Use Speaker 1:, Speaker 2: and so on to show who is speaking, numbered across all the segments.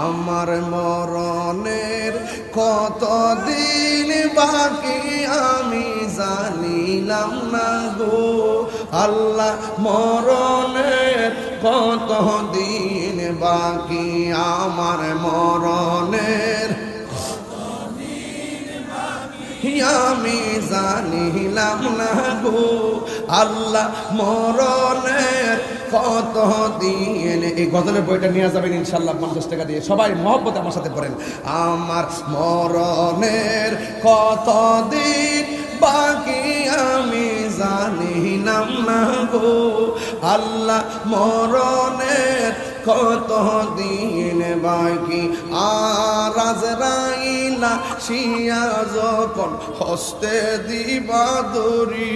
Speaker 1: আমার মরণের কতদিন বাকি আমি জানিলাম না গো আল্লাহ, মরণের কতদিন বাকি আমার মরণের আমি জানিলাম না গো আল্লাহ, মরণের কতদিন। এই গজলের বইটা নিয়ে যাবেন ইনশাল্লাহ 50 টাকা দিয়ে, সবাই মহব্বতে আমার সাথে পড়েন। আমার মরণের কতদিন বাকি আমি জানিলাম না গো আল্লাহ, মরণের কতদিন বাকি। আর আজরাইলা শিয়া যখন হস্তে দিবা দড়ি,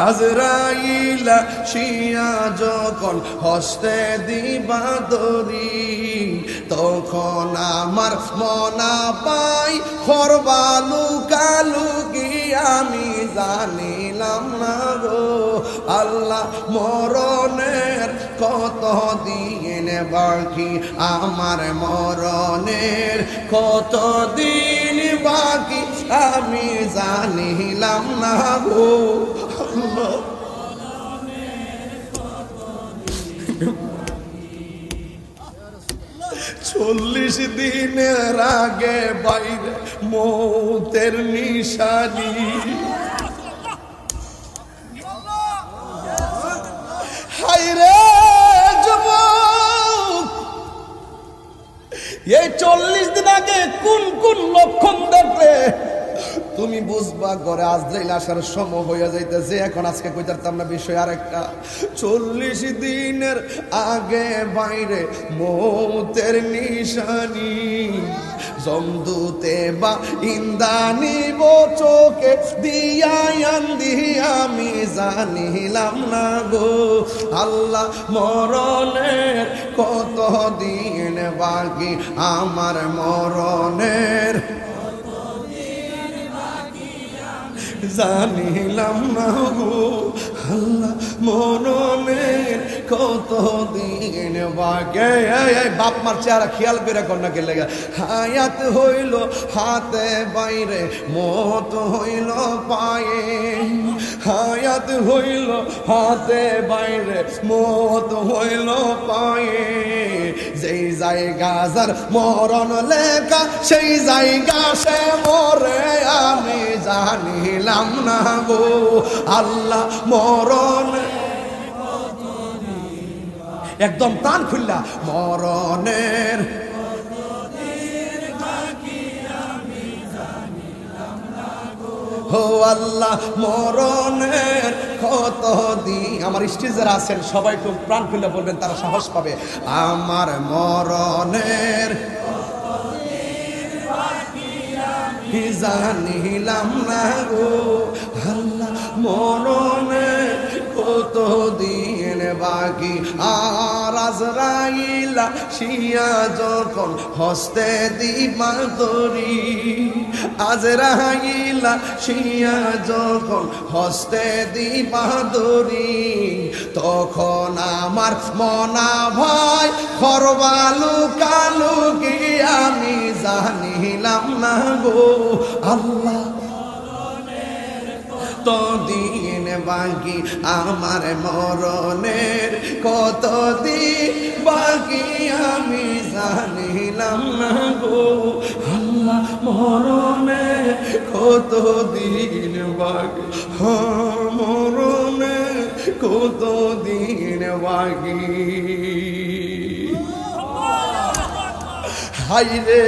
Speaker 1: আজরাইলা শিয়া যখন হস্তে দিবা দড়ি, তখন আমার মনা পাই খরবালু কালুকি আমি জানিলাম না গো আল্লাহ, মরণের কতদিন বাকি আমার মরণের কতদিন বাকি আমি জানিলাম না গো আল্লাহ। 40 দিনের আগে বাইরে মৌতের নিশানি, হায়রে যুবক, এই 40 দিন আগে কোন কোন লক্ষণ দেখলে তুমি বুঝবা ঘরে আজরাইল আসার সময় হইয়া যাইতেছে। এখন আজকে কইতারতাম না বিষয় আরেকটা। 40 দিনের আগে বাইরে মৌতের নিশানি, জমদুতে বা ইন্দানি চোখে দিয়ান্দি আমি জানিলাম না গো আল্লাহ, মরণের কতদিন বাকি আমার মরণের জানিলাম না গো আল্লাহ, মরণের কতদিন বাকি। বাপ মার চেহারা খেয়াল করে কন্যা কে লেগে, হায়াত হইল হাতে বাইরে মত হইল পায়ে, হায়াত হইল হাতে বাইরে মত হইল পায়ে, যেই জায়গা যার মরণ লেখা সেই জায়গা সে মরে আমি জানিলাম না গো আল্লাহ, মরণ একদম প্রাণ খুললা, মরণের ও আল্লাহ, মরণের কতদিন। আমার স্টেজে যারা আছেন সবাই একটু প্রাণ খুলে বলবেন, তারা সাহস পাবে। আমার মরণের জানিলাম না গো আল্লাহ, মরণের কতদিন বাকি। আর আজরাইলা শিয়া যখন হস্তে দিবা দড়ি, আজরাইলা শিয়া যখন হস্তে দিবা দড়ি, তখন আমার মনা ভাই খরবালু কালুকি আমি জানিলাম না গো আল্লাহ, কতদিন বাকি আমার মরণের কতদিন বাকি আমি জানিলাম না গো আল্লাহ, মরণের কতদিন বাকি, মরণের কতদিন বাকি। হায়রে